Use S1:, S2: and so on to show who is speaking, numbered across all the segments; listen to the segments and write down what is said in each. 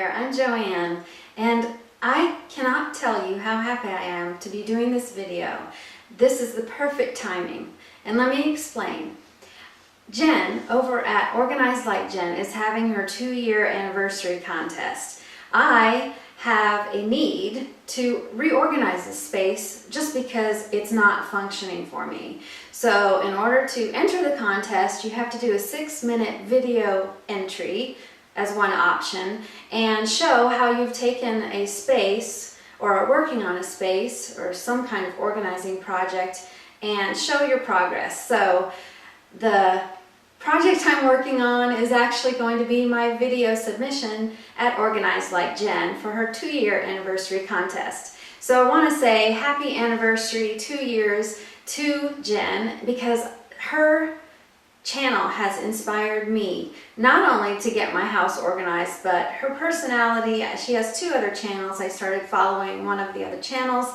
S1: there, I'm Joanne, and I cannot tell you how happy I am to be doing this video. This is the perfect timing, and let me explain. Jen over at Organized Like Jen is having her 2-year anniversary contest. I have a need to reorganize this space just because it's not functioning for me. So in order to enter the contest, you have to do a 6-minute video entry as one option and show how you've taken a space or are working on a space or some kind of organizing project and show your progress. So the project I'm working on is actually going to be my video submission at Organized Like Jen for her 2-year anniversary contest. So I want to say happy anniversary, 2 years to Jen, because her channel has inspired me not only to get my house organized, but her personality. She has 2 other channels. I started following one of the other channels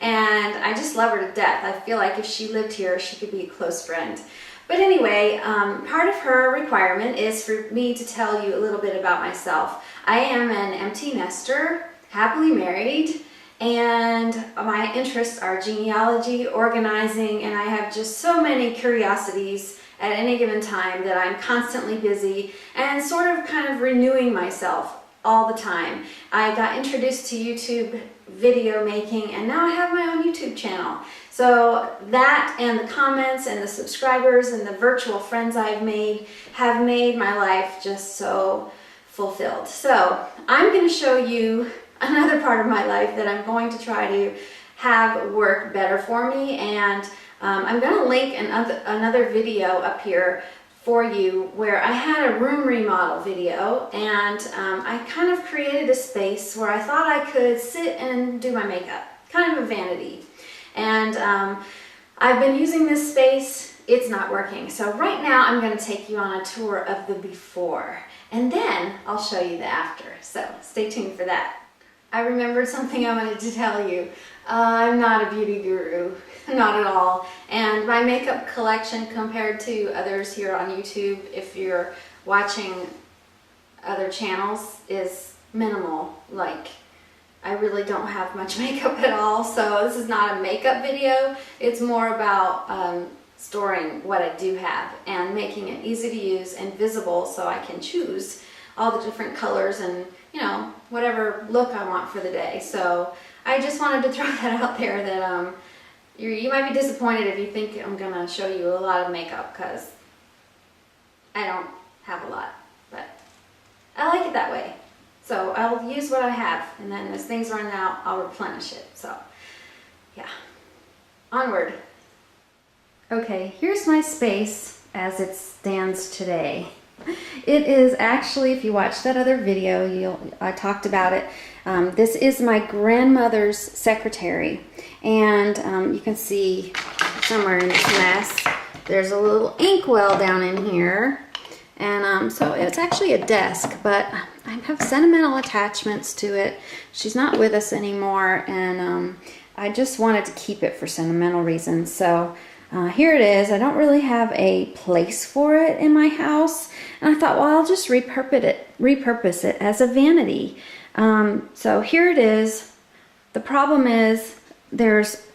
S1: and I just love her to death. I feel like if she lived here, she could be a close friend. But anyway, part of her requirement is for me to tell you a little bit about myself. I am an empty nester, happily married, and my interests are genealogy, organizing, and I have just so many curiosities at any given time that I'm constantly busy and sort of kind of renewing myself all the time. I got introduced to YouTube video making, and now I have my own YouTube channel. So that and the comments and the subscribers and the virtual friends I've made have made my life just so fulfilled. So I'm going to show you another part of my life that I'm going to try to have work better for me, and I'm going to link another video up here for you where I had a room remodel video, and I kind of created a space where I thought I could sit and do my makeup, kind of a vanity. And I've been using this space. It's not working. So right now I'm going to take you on a tour of the before, and then I'll show you the after. So stay tuned for that. I remembered something I wanted to tell you. I'm not a beauty guru, not at all. And my makeup collection compared to others here on YouTube, if you're watching other channels, is minimal. Like, I really don't have much makeup at all, so this is not a makeup video. It's more about storing what I do have and making it easy to use and visible so I can choose all the different colors and, you know, whatever look I want for the day. So I just wanted to throw that out there that you might be disappointed if you think I'm gonna show you a lot of makeup, because I don't have a lot, but I like it that way. So I'll use what I have, and then as things run out, I'll replenish it. So yeah, onward. Okay, here's my space as it stands today. It is actually, if you watched that other video, I talked about it. This is my grandmother's secretary, and you can see somewhere in this mess, there's a little inkwell down in here, and so it's actually a desk, but I have sentimental attachments to it. She's not with us anymore, and I just wanted to keep it for sentimental reasons. So here it is. I don't really have a place for it in my house, and I thought, well, I'll just repurpose it as a vanity. So here it is. The problem is there's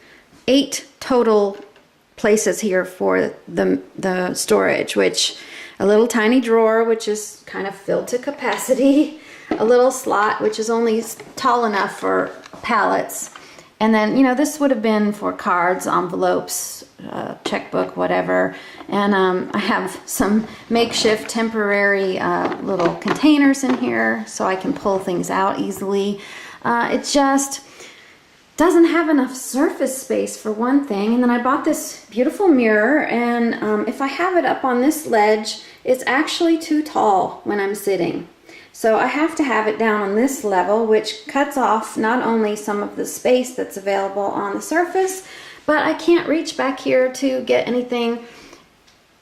S1: 8 total places here for the storage, which a little tiny drawer, which is kind of filled to capacity, a little slot, which is only tall enough for pallets, and then, you know, this would have been for cards, envelopes, checkbook, whatever. And I have some makeshift temporary little containers in here so I can pull things out easily. It just doesn't have enough surface space for one thing. And then I bought this beautiful mirror, and if I have it up on this ledge, it's actually too tall when I'm sitting. So I have to have it down on this level, which cuts off not only some of the space that's available on the surface, but I can't reach back here to get anything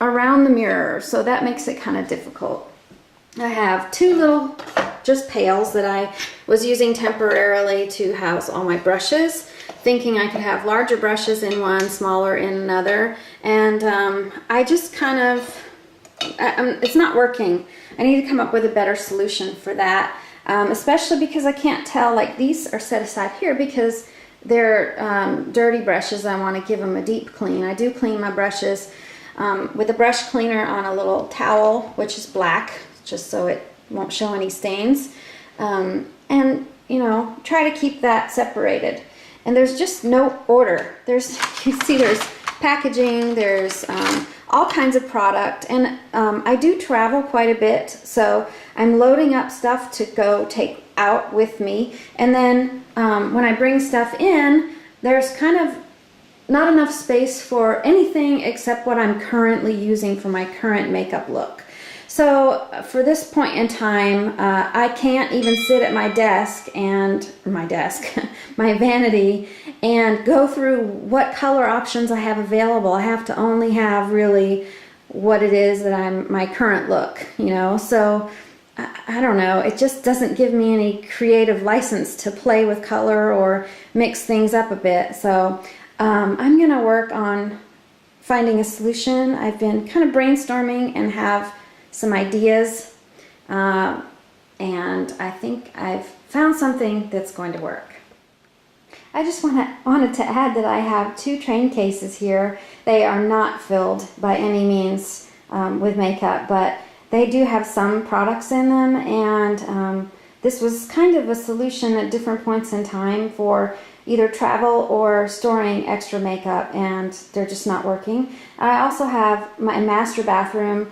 S1: around the mirror, so that makes it kind of difficult. I have 2 little just pails that I was using temporarily to house all my brushes, thinking I could have larger brushes in one, smaller in another, and I just kind of, it's not working. I need to come up with a better solution for that. especially because I can't tell, like these are set aside here because they're dirty brushes. I want to give them a deep clean. I do clean my brushes with a brush cleaner on a little towel, which is black, just so it won't show any stains. And, you know, try to keep that separated. And there's just no order. There's, you see there's packaging, there's all kinds of product. And I do travel quite a bit, so I'm loading up stuff to go take out with me. And then when I bring stuff in, there's kind of not enough space for anything except what I'm currently using for my current makeup look. So for this point in time, I can't even sit at my desk and my vanity, and go through what color options I have available. I have to only have really what it is that my current look, you know. So I don't know, it just doesn't give me any creative license to play with color or mix things up a bit. So I'm gonna work on finding a solution. I've been kind of brainstorming and have some ideas, and I think I've found something that's going to work. I just wanted to add that I have 2 train cases here. They are not filled by any means with makeup, but they do have some products in them, and this was kind of a solution at different points in time for either travel or storing extra makeup, and they're just not working. I also have my master bathroom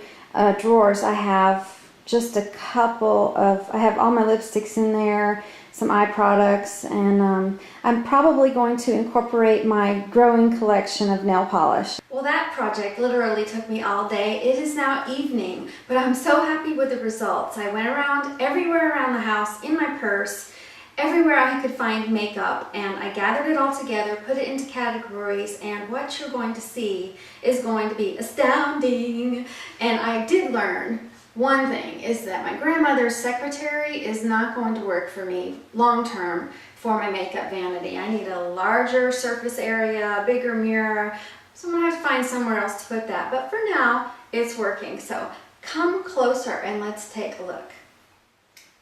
S1: drawers. I have just a couple of, I have all my lipsticks in there, some eye products, and I'm probably going to incorporate my growing collection of nail polish. Well, that project literally took me all day. It is now evening, but I'm so happy with the results. I went around everywhere around the house in my purse, everywhere I could find makeup, and I gathered it all together, put it into categories, and what you're going to see is going to be astounding. And I did learn one thing, is that my grandmother's secretary is not going to work for me long term for my makeup vanity. I need a larger surface area, a bigger mirror, so I'm going to have to find somewhere else to put that. But for now, it's working. So come closer and let's take a look.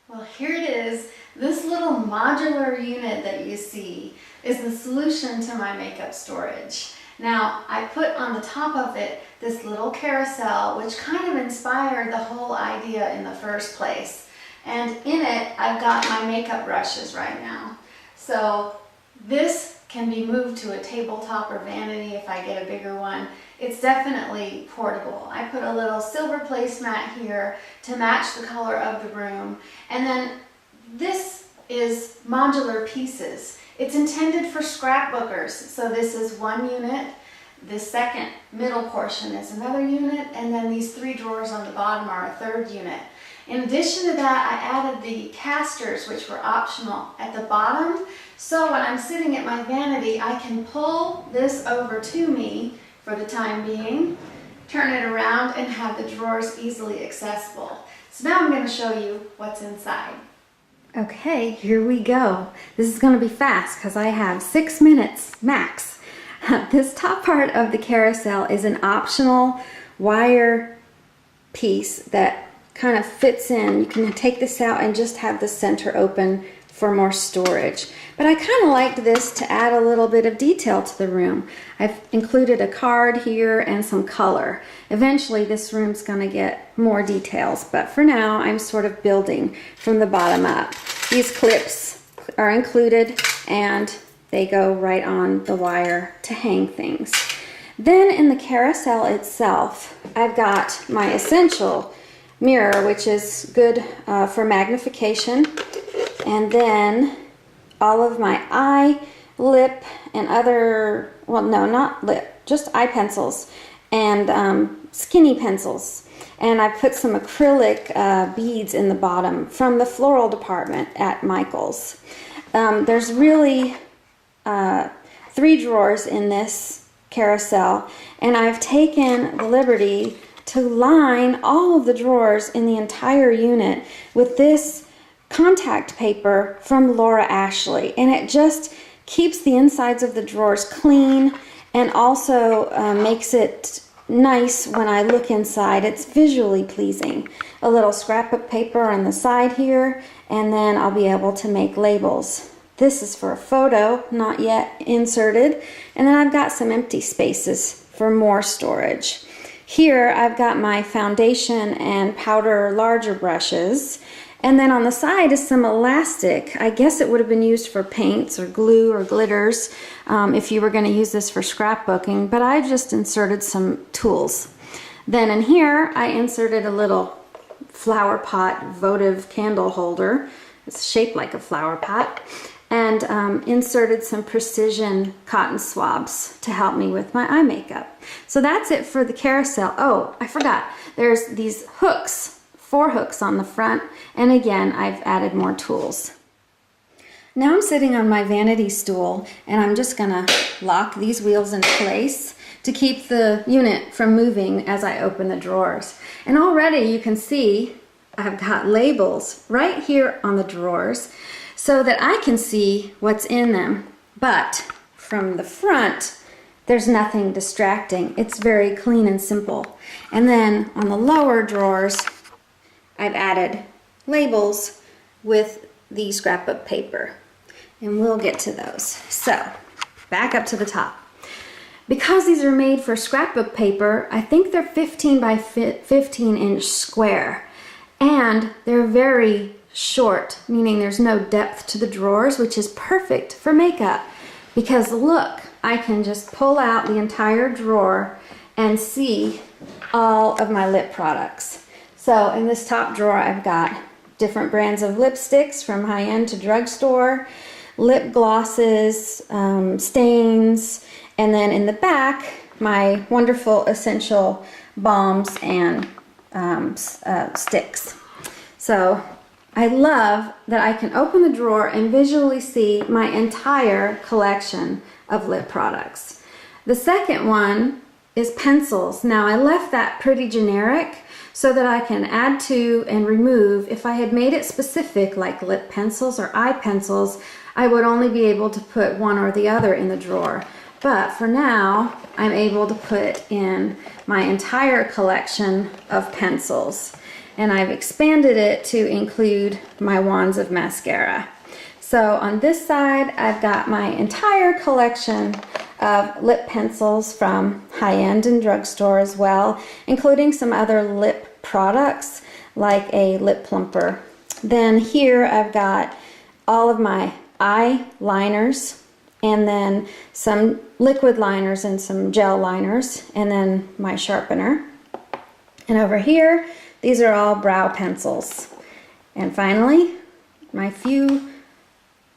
S1: Well, here it is. This little modular unit that you see is the solution to my makeup storage. Now, I put on the top of it this little carousel, which kind of inspired the whole idea in the first place. And in it, I've got my makeup brushes right now. So this can be moved to a tabletop or vanity if I get a bigger one. It's definitely portable. I put a little silver placemat here to match the color of the room. And then this is modular pieces. It's intended for scrapbookers. So this is one unit. The second middle portion is another unit. And then these 3 drawers on the bottom are a 3rd unit. In addition to that, I added the casters, which were optional, at the bottom. So when I'm sitting at my vanity, I can pull this over to me for the time being, turn it around, and have the drawers easily accessible. So now I'm going to show you what's inside. Okay, here we go. This is going to be fast because I have 6 minutes max. This top part of the carousel is an optional wire piece that kind of fits in. You can take this out and just have the center open for more storage. But I kind of liked this to add a little bit of detail to the room. I've included a card here and some color. Eventually this room's going to get more details, but for now I'm sort of building from the bottom up. These clips are included and they go right on the wire to hang things. Then in the carousel itself, I've got my essential mirror, which is good for magnification, and then all of my eye, lip, and other, well, no, not lip, just eye pencils and skinny pencils. And I put some acrylic beads in the bottom from the floral department at Michael's. There's really 3 drawers in this carousel, and I've taken the liberty to line all of the drawers in the entire unit with this contact paper from Laura Ashley, and it just keeps the insides of the drawers clean and also makes it nice when I look inside. It's visually pleasing. A little scrapbook paper on the side here, and then I'll be able to make labels. This is for a photo, not yet inserted, and then I've got some empty spaces for more storage. Here I've got my foundation and powder larger brushes, and then on the side is some elastic. I guess it would have been used for paints or glue or glitters if you were going to use this for scrapbooking, but I just inserted some tools. Then in here I inserted a little flower pot votive candle holder. It's shaped like a flower pot, and inserted some precision cotton swabs to help me with my eye makeup. So that's it for the carousel. Oh, I forgot. There's these hooks, 4 hooks on the front, and again, I've added more tools. Now I'm sitting on my vanity stool, and I'm just gonna lock these wheels in place to keep the unit from moving as I open the drawers. And already you can see I've got labels right here on the drawers so that I can see what's in them. But from the front, there's nothing distracting. It's very clean and simple. And then on the lower drawers, I've added labels with the scrapbook paper. And we'll get to those. So, back up to the top. Because these are made for scrapbook paper, I think they're 15 by 15 inch square. And they're very short, meaning there's no depth to the drawers, which is perfect for makeup. Because look, I can just pull out the entire drawer and see all of my lip products. So in this top drawer, I've got different brands of lipsticks from high-end to drugstore, lip glosses, stains, and then in the back, my wonderful essential balms and sticks. So I love that I can open the drawer and visually see my entire collection of lip products. The second one is pencils. Now I left that pretty generic so that I can add to and remove. If I had made it specific like lip pencils or eye pencils, I would only be able to put one or the other in the drawer. But for now, I'm able to put in my entire collection of pencils. And I've expanded it to include my wands of mascara. So on this side, I've got my entire collection of lip pencils from high-end and drugstore as well, including some other lip products like a lip plumper. Then here I've got all of my eye liners, and then some liquid liners and some gel liners, and then my sharpener. And over here, these are all brow pencils. And finally, my few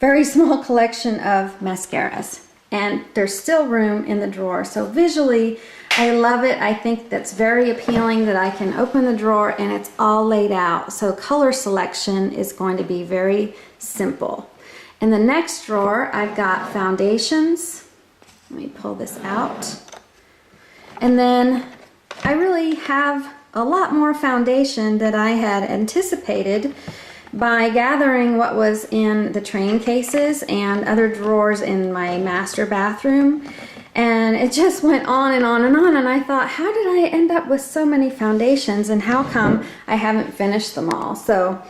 S1: very small collection of mascaras. And there's still room in the drawer. So visually, I love it. I think that's very appealing that I can open the drawer and it's all laid out. So color selection is going to be very simple. In the next drawer, I've got foundations. Let me pull this out. And then I really have a lot more foundation that I had anticipated by gathering what was in the train cases and other drawers in my master bathroom. And it just went on and on and on, and I thought, how did I end up with so many foundations and how come I haven't finished them all? So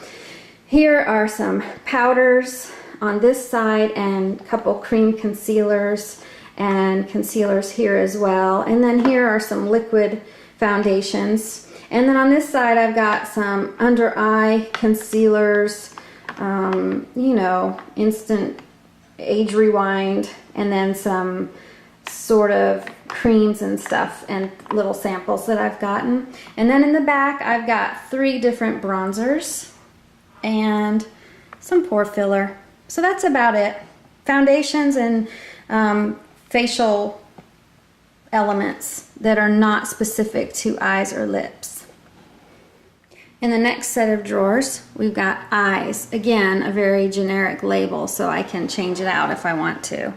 S1: here are some powders on this side and a couple cream concealers and concealers here as well. And then here are some liquid foundations. And then on this side, I've got some under eye concealers, you know, instant age rewind, and then some sort of creams and stuff and little samples that I've gotten. And then in the back, I've got 3 different bronzers and some pore filler. So that's about it. Foundations and facial elements that are not specific to eyes or lips. In the next set of drawers, we've got eyes. Again, a very generic label, so I can change it out if I want to.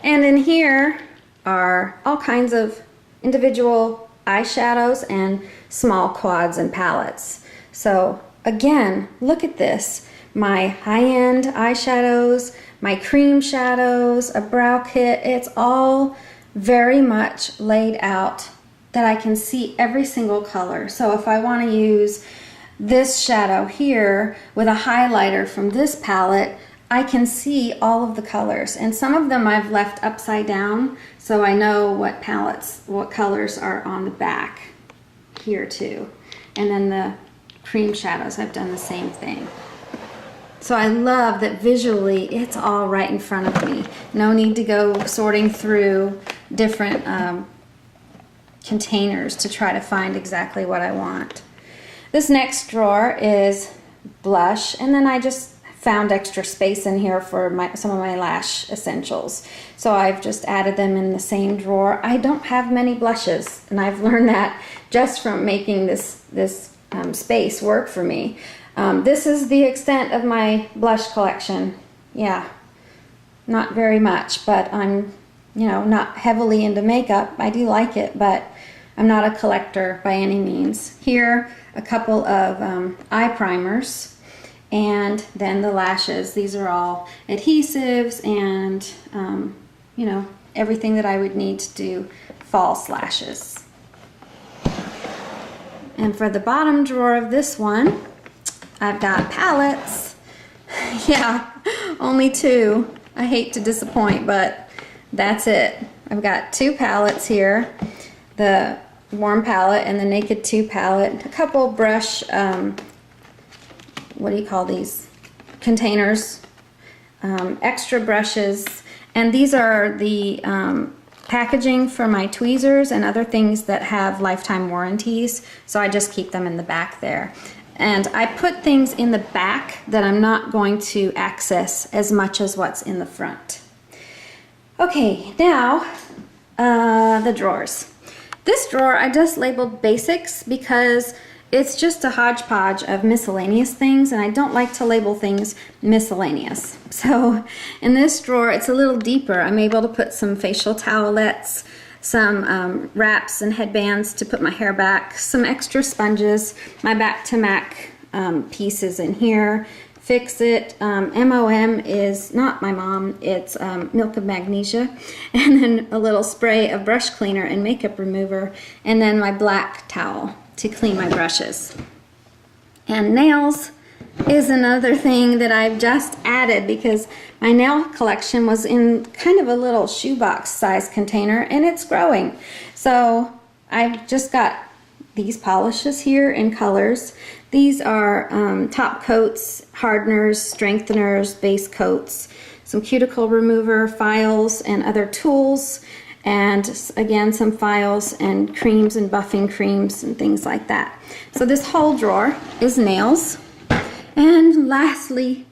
S1: And in here are all kinds of individual eyeshadows and small quads and palettes. So again, look at this. My high-end eyeshadows, my cream shadows, a brow kit, it's all very much laid out that I can see every single color. So if I want to use this shadow here with a highlighter from this palette, I can see all of the colors, and some of them I've left upside down so I know what colors are on the back here too. And then the cream shadows, I've done the same thing. So I love that visually it's all right in front of me. No need to go sorting through different containers to try to find exactly what I want. This next drawer is blush, and then I just found extra space in here for some of my lash essentials. So I've just added them in the same drawer. I don't have many blushes, and I've learned that just from making this space work for me. This is the extent of my blush collection. Yeah, not very much, but I'm, you know, not heavily into makeup. I do like it, but I'm not a collector by any means. Here, a couple of eye primers. And then the lashes. These are all adhesives and, you know, everything that I would need to do false lashes. And for the bottom drawer of this one, I've got palettes. Yeah, only 2. I hate to disappoint, but that's it. I've got 2 palettes here. The Warm palette and the Naked 2 palette. A couple brush what do you call these, containers, extra brushes, and these are the packaging for my tweezers and other things that have lifetime warranties, so I just keep them in the back there. And I put things in the back that I'm not going to access as much as what's in the front. Okay, now the drawers. This drawer I just labeled basics because it's just a hodgepodge of miscellaneous things, and I don't like to label things miscellaneous. So in this drawer, it's a little deeper. I'm able to put some facial towelettes, some wraps and headbands to put my hair back, some extra sponges, my back-to-Mac pieces in here, Fix It. MOM is not my mom, it's Milk of Magnesia, and then a little spray of brush cleaner and makeup remover, and then my black towel to clean my brushes. And nails is another thing that I've just added because my nail collection was in kind of a little shoebox size container, and it's growing. So I've just got these polishes here in colors. These are top coats, hardeners, strengtheners, base coats, some cuticle remover, files, and other tools, and again some files and creams and buffing creams and things like that. So this whole drawer is nails. And lastly,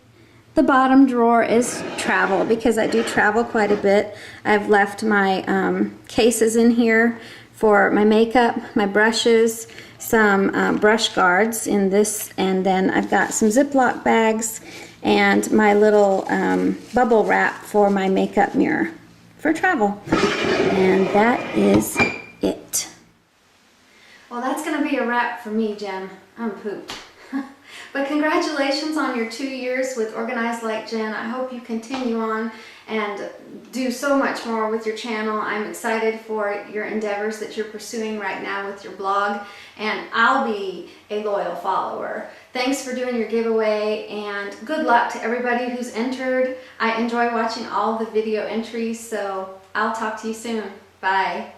S1: the bottom drawer is travel, because I do travel quite a bit. I've left my cases in here for my makeup, my brushes, some brush guards in this, and then I've got some Ziploc bags and my little bubble wrap for my makeup mirror for travel. And that is it. Well, that's going to be a wrap for me, Jen. I'm pooped. But congratulations on your 2 years with Organized Like Jen. I hope you continue on and do so much more with your channel. I'm excited for your endeavors that you're pursuing right now with your blog, and I'll be a loyal follower. Thanks for doing your giveaway, and good luck to everybody who's entered. I enjoy watching all the video entries, so I'll talk to you soon. Bye.